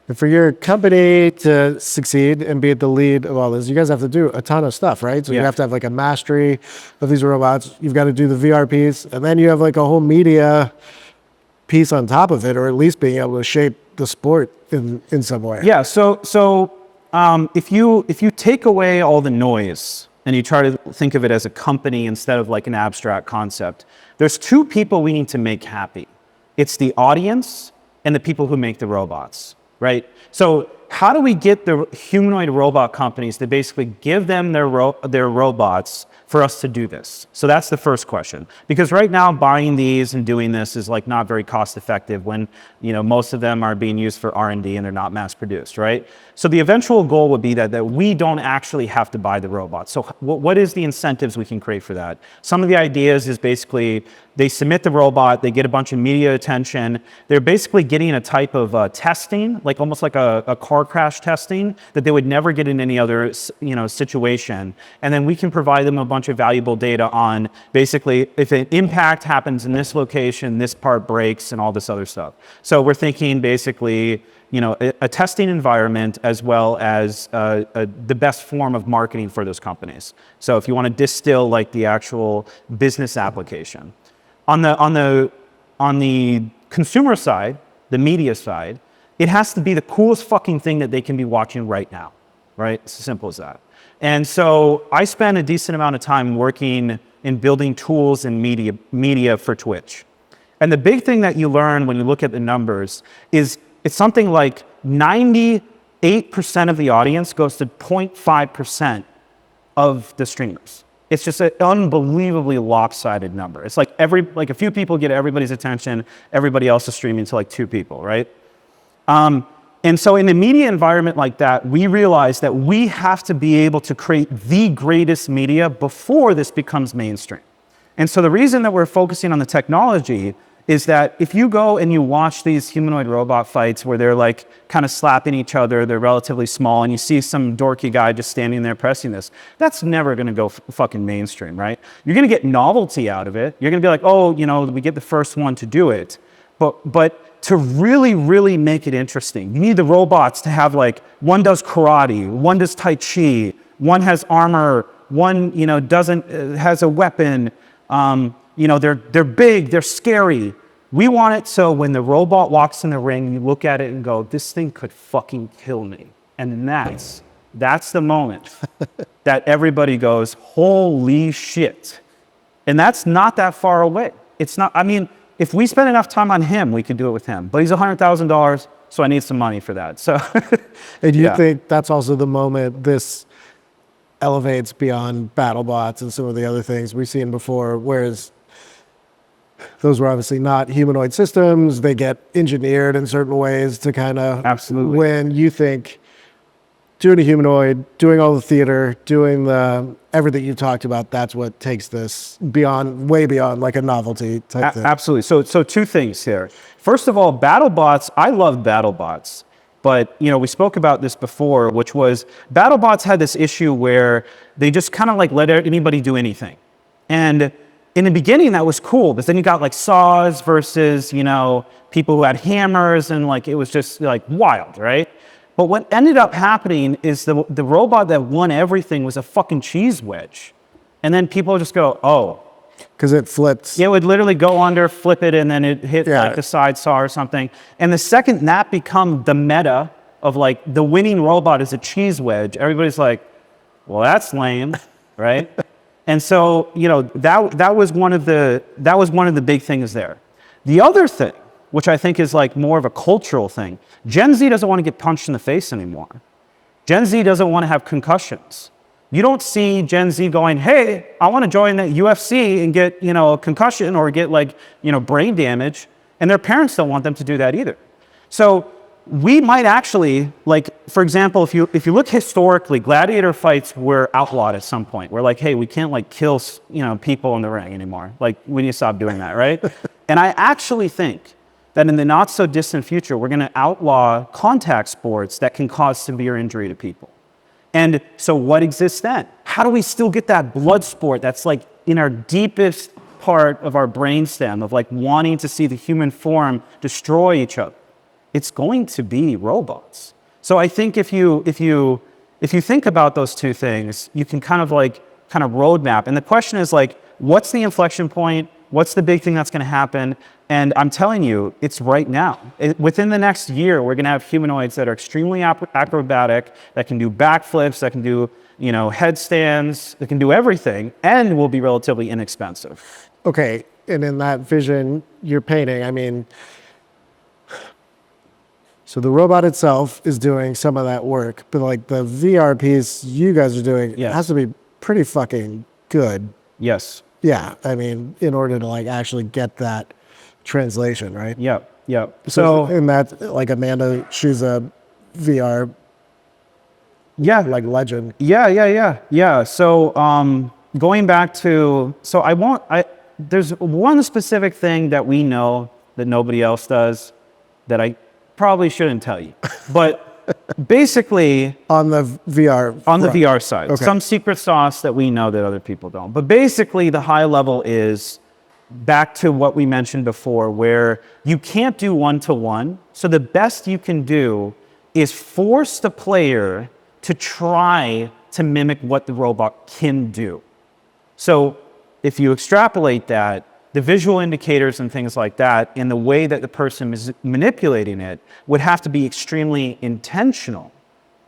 And for your company to succeed and be at the lead of all this, you guys have to do a ton of stuff, right? So you have to have like a mastery of these robots. You've got to do the VR piece, and then you have like a whole media piece on top of it, or at least being able to shape the sport in some way. Yeah. So if you take away all the noise and you try to think of it as a company instead of like an abstract concept, there's two people we need to make happy. It's the audience and the people who make the robots, right? So how do we get the humanoid robot companies to basically give them their robots for us to do this? So that's the first question. Because right now, buying these and doing this is like not very cost effective when most of them are being used for R&D and they're not mass produced, right? So the eventual goal would be that we don't actually have to buy the robots. So what is the incentives we can create for that? Some of the ideas is basically they submit the robot, they get a bunch of media attention. They're basically getting a type of testing, like almost like a car crash testing that they would never get in any other situation. And then we can provide them a bunch of valuable data on basically if an impact happens in this location, this part breaks and all this other stuff. So we're thinking basically a testing environment as well as the best form of marketing for those companies. So if you want to distill like the actual business application. On the consumer side, the media side, it has to be the coolest fucking thing that they can be watching right now, right? It's as simple as that. And so I spent a decent amount of time working in building tools and media for Twitch. And the big thing that you learn when you look at the numbers is it's something like 98% of the audience goes to 0.5% of the streamers. It's just an unbelievably lopsided number. It's like a few people get everybody's attention, everybody else is streaming to like 2 people, right? And so in a media environment like that, we realize that we have to be able to create the greatest media before this becomes mainstream. And so the reason that we're focusing on the technology is that if you go and you watch these humanoid robot fights where they're like kind of slapping each other, they're relatively small, and you see some dorky guy just standing there pressing this, that's never going to go fucking mainstream, right? You're going to get novelty out of it. You're going to be like, oh, we get the first one to do it. But to really, really make it interesting, you need the robots to have like, one does karate, one does tai chi, one has armor, one, has a weapon, they're big, they're scary. We want it so when the robot walks in the ring, you look at it and go, this thing could fucking kill me. And then that's the moment that everybody goes, holy shit. And that's not that far away. It's not, I mean, if we spend enough time on him, we could do it with him. But he's $100,000, so I need some money for that. So, and you think that's also the moment this elevates beyond BattleBots and some of the other things we've seen before, whereas those were obviously not humanoid systems. They get engineered in certain ways to kind of... Absolutely. When you think doing a humanoid, doing all the theater, doing the everything you talked about, that's what takes this beyond, way beyond like a novelty type thing. Absolutely. So two things here. First of all, BattleBots, I love BattleBots. But, you know, we spoke about this before, which was BattleBots had this issue where they just kind of like let anybody do anything. And in the beginning, that was cool, but then you got like saws versus, you know, people who had hammers, and like it was just like wild, right? But what ended up happening is the robot that won everything was a fucking cheese wedge. And then people just go, oh. Because it flips. It would literally go under, flip it, and then it hit like the side saw or something. And the second that become the meta of like the winning robot is a cheese wedge, everybody's like, well, that's lame, right? And so, you know, that was one of the big things there. The other thing, which I think is like more of a cultural thing, Gen Z doesn't want to get punched in the face anymore. Gen Z doesn't want to have concussions. You don't see Gen Z going, hey, I want to join the UFC and get, you know, a concussion or get like, you know, brain damage. And their parents don't want them to do that either. So we might actually, like, for example, if you look historically, gladiator fights were outlawed at some point. We're like, hey, we can't like kill, you know, people in the ring anymore. Like, we need to stop doing that, right? And I actually think that in the not so distant future, we're going to outlaw contact sports that can cause severe injury to people. And so what exists then? How do we still get that blood sport that's like in our deepest part of our brainstem of like wanting to see the human form destroy each other? It's going to be robots. So I think if you think about those two things, you can kind of roadmap. And the question is like, what's the inflection point? What's the big thing that's going to happen? And I'm telling you, it's right now. Within the next year, we're going to have humanoids that are extremely acrobatic, that can do backflips, that can do, you know, headstands, that can do everything, and will be relatively inexpensive. Okay, and in that vision you're painting, I mean, so the robot itself is doing some of that work, but like the VR piece you guys are doing, it has to be pretty fucking good. Yes. Yeah, I mean, in order to like actually get that translation, right? Yep. So in that, like Amanda, she's a VR like legend. Yeah. So going back to, there's one specific thing that we know that nobody else does that I probably shouldn't tell you. But basically on the VR side, okay. Some secret sauce that we know that other people don't. But basically the high level is back to what we mentioned before, where you can't do one-to-one. So the best you can do is force the player to try to mimic what the robot can do. So if you extrapolate that, the visual indicators and things like that, and the way that the person is manipulating it would have to be extremely intentional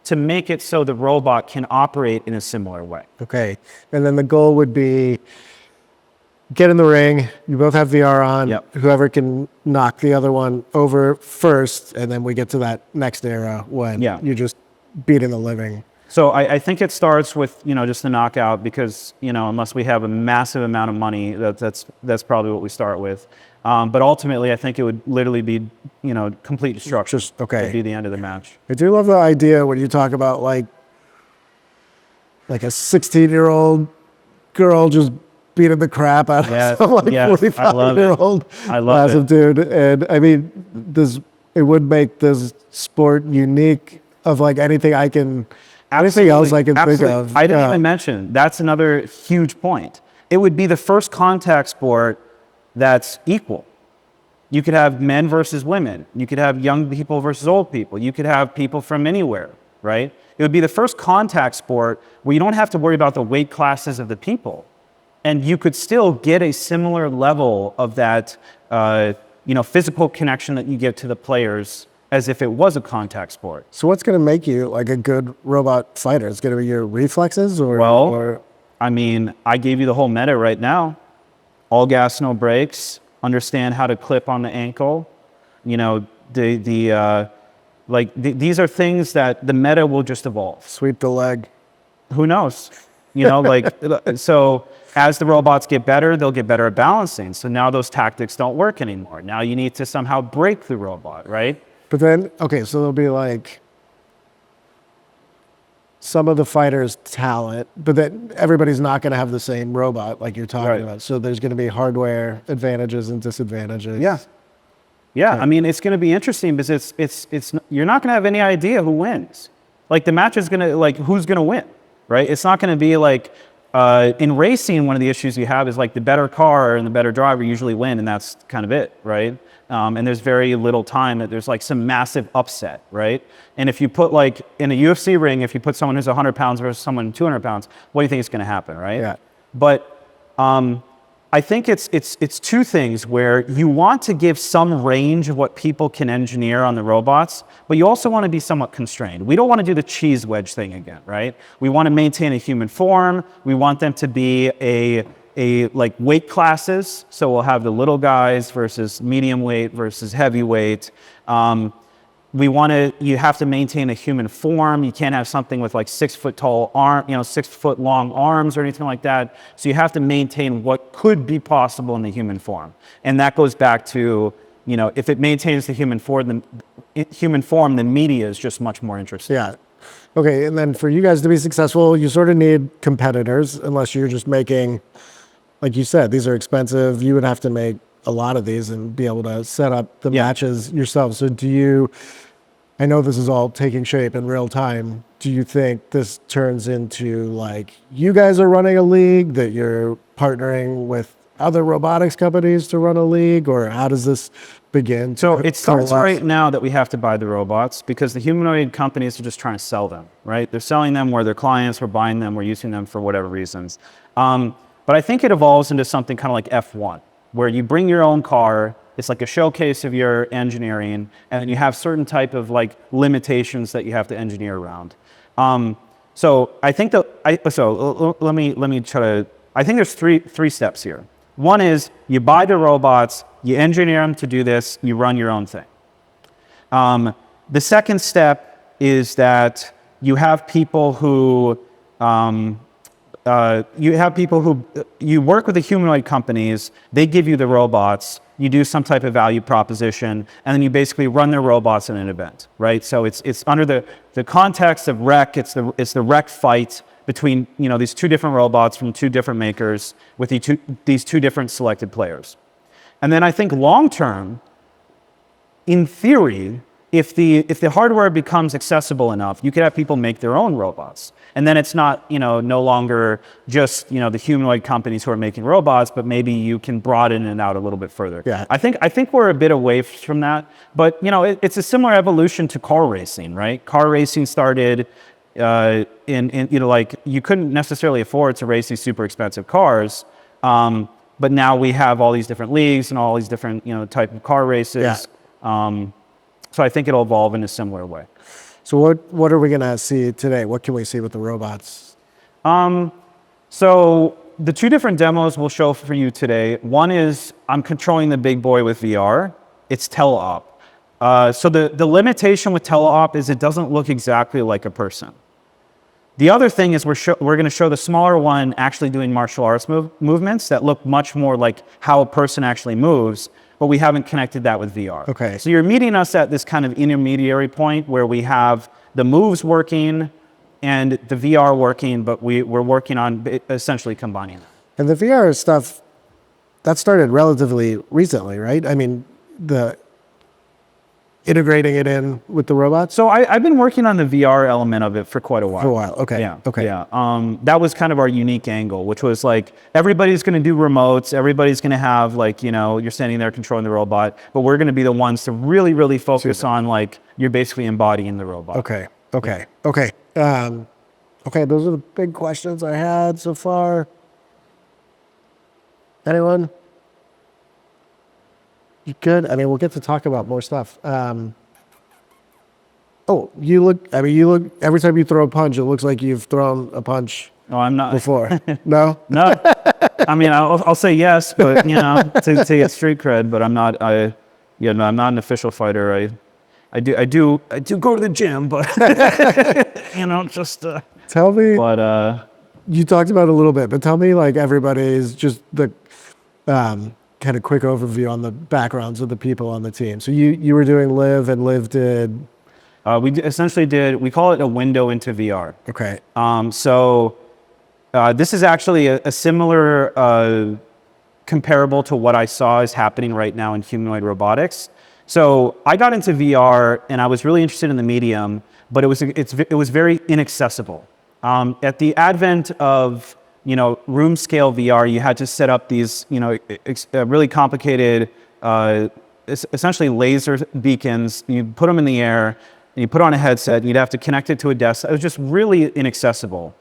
to make it so the robot can operate in a similar way. Okay. And then the goal would be get in the ring, you both have VR on, whoever can knock the other one over first, and then we get to that next era when you're just beating the living. So I think it starts with, you know, just the knockout, because, you know, unless we have a massive amount of money, that's probably what we start with. But ultimately, I think it would literally be, you know, complete destruction. Would be the end of the match. I do love the idea when you talk about like a 16-year-old girl just beating the crap out of some like 45-year-old massive dude. And I mean, it would make this sport unique of like anything else I can think of. I didn't even mention, that's another huge point. It would be the first contact sport that's equal. You could have men versus women. You could have young people versus old people. You could have people from anywhere, right? It would be the first contact sport where you don't have to worry about the weight classes of the people. And you could still get a similar level of that, physical connection that you give to the players as if it was a contact sport. So what's going to make you like a good robot fighter? It's going to be your reflexes or? Well, I mean, I gave you the whole meta right now. All gas, no brakes. Understand how to clip on the ankle. These are things that the meta will just evolve. Sweep the leg. Who knows? So as the robots get better, they'll get better at balancing. So now those tactics don't work anymore. Now you need to somehow break the robot, right? But then, okay, so there'll be like some of the fighters' talent, but then everybody's not going to have the same robot like you're talking about. So there's going to be hardware advantages and disadvantages. Yeah. I mean, it's going to be interesting because it's you're not going to have any idea who wins. Like the match is going to who's going to win, right? It's not going to be like in racing. One of the issues you have is like the better car and the better driver usually win, and that's kind of it, right? And there's very little time that there's like some massive upset, right? And if you put like in a UFC ring, if you put someone who's 100 pounds versus someone 200 pounds, what do you think is going to happen, right? Yeah. But I think it's two things where you want to give some range of what people can engineer on the robots, but you also want to be somewhat constrained. We don't want to do the cheese wedge thing again, right? We want to maintain a human form. We want them to be like weight classes. So we'll have the little guys versus medium weight versus heavyweight. You have to maintain a human form. You can't have something with like 6 foot tall arm, 6 foot long arms or anything like that. So you have to maintain what could be possible in the human form. And that goes back to, if it maintains the human form, then media is just much more interesting. Yeah. Okay. And then for you guys to be successful, you sort of need competitors, unless you're just making, like you said, these are expensive. You would have to make a lot of these and be able to set up the matches yourself. So I know this is all taking shape in real time. Do you think this turns into like you guys are running a league, that you're partnering with other robotics companies to run a league, or how does this begin? So it starts right now that we have to buy the robots because the humanoid companies are just trying to sell them, right? They're selling them, where their clients, we're buying them, we're using them for whatever reasons. But I think it evolves into something kind of like F1, where you bring your own car. It's like a showcase of your engineering, and you have certain type of like limitations that you have to engineer around. So I think let me try to. I think there's three steps here. One is you buy the robots, you engineer them to do this, you run your own thing. The second step is that you have people who you work with the humanoid companies, they give you the robots, you do some type of value proposition, and then you basically run their robots in an event, right? So it's under the context of REK, it's the REK fight between these two different robots from two different makers with these two different selected players. And then I think long term, in theory, if the hardware becomes accessible enough, you could have people make their own robots. And then it's not, no longer just, the humanoid companies who are making robots, but maybe you can broaden it out a little bit further. Yeah. I think we're a bit away from that, but it's a similar evolution to car racing, right? Car racing started you couldn't necessarily afford to race these super expensive cars. But now we have all these different leagues and all these different, type of car races. Yeah. So I think it'll evolve in a similar way. So what are we going to see today? What can we see with the robots? So the two different demos we'll show for you today. One is I'm controlling the big boy with VR. It's teleop. So the limitation with teleop is it doesn't look exactly like a person. The other thing is we're going to show the smaller one actually doing martial arts movements that look much more like how a person actually moves, but we haven't connected that with VR. Okay. So you're meeting us at this kind of intermediary point where we have the moves working and the VR working, but we're working on essentially combining that. And the VR stuff, that started relatively recently, right? I mean, the integrating it in with the robots? So I've been working on the VR element of it for quite a while. For a while, okay. Yeah, okay. Yeah. That was kind of our unique angle, which was like, everybody's going to do remotes, everybody's going to have like, you're standing there controlling the robot, but we're going to be the ones to really, really focus on like, you're basically embodying the robot. Okay. Okay. Those are the big questions I had so far. Anyone? You good? I mean, we'll get to talk about more stuff. Oh, you look, every time you throw a punch, it looks like you've thrown a punch No, I'm not. before. No? No. I mean, I'll say yes, but, to get street cred, but I'm not, I'm not an official fighter. I do go to the gym, but, just, Tell me, but, you talked about it a little bit, but tell me, like, everybody's just the kind of quick overview on the backgrounds of the people on the team. So you were doing Liv, and Liv did... essentially we call it a window into VR. Okay. This is actually a similar comparable to what I saw is happening right now in humanoid robotics. So I got into VR and I was really interested in the medium, but it was very inaccessible. At the advent of room scale VR, you had to set up these really complicated, essentially laser beacons. You put them in the air, and you put on a headset, and you'd have to connect it to a desk. It was just really inaccessible.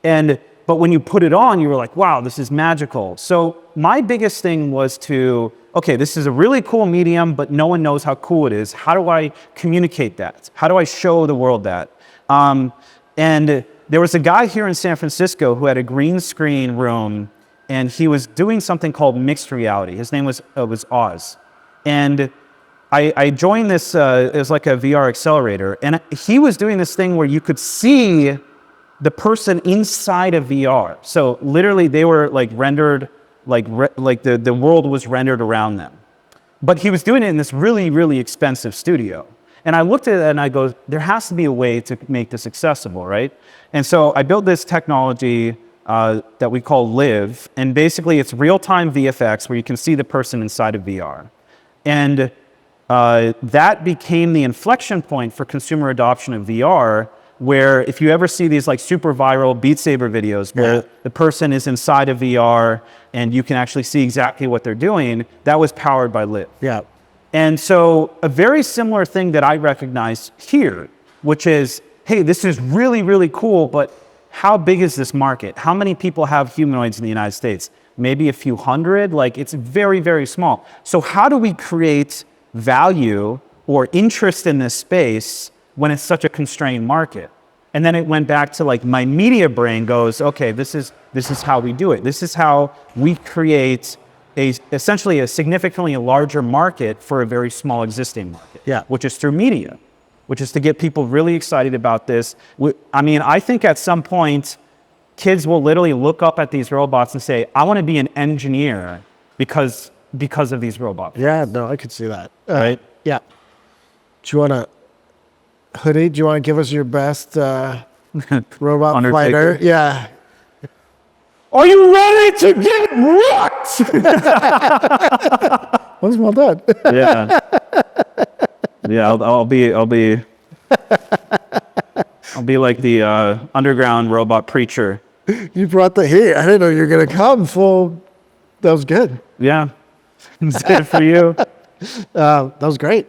But when you put it on, you were like, wow, this is magical. So my biggest thing was okay, this is a really cool medium, but no one knows how cool it is. How do I communicate that? How do I show the world that? And there was a guy here in San Francisco who had a green screen room, and he was doing something called mixed reality. His name was Oz. And I joined this as like a VR accelerator, and he was doing this thing where you could see the person inside of VR. So literally they were like rendered, like the world was rendered around them. But he was doing it in this really, really expensive studio. And I looked at it and I go, there has to be a way to make this accessible, right? And so I built this technology that we call Liv, and basically it's real-time VFX where you can see the person inside of VR. And that became the inflection point for consumer adoption of VR, where if you ever see these like super viral Beat Saber videos where the person is inside of VR and you can actually see exactly what they're doing, that was powered by Liv. Yeah. And so a very similar thing that I recognized here, which is, hey, this is really, really cool, but how big is this market? How many people have humanoids in the United States? Maybe a few hundred, like it's very, very small. So how do we create value or interest in this space when it's such a constrained market? And then it went back to like my media brain goes, okay, this is how we do it. This is how we create essentially a significantly larger market for a very small existing market, which is through media, which is to get people really excited about this. I mean, I think at some point, kids will literally look up at these robots and say, I want to be an engineer because of these robots. Yeah, no, I could see that. Right? Yeah. Do you want to, Hoodie, do you want to give us your best robot fighter? Yeah. Are you ready to get rocked? That was well done. Yeah. Yeah, I'll be like the underground robot preacher. You brought the heat. I didn't know you were going to come full. That was good. Yeah. It's good for you. That was great.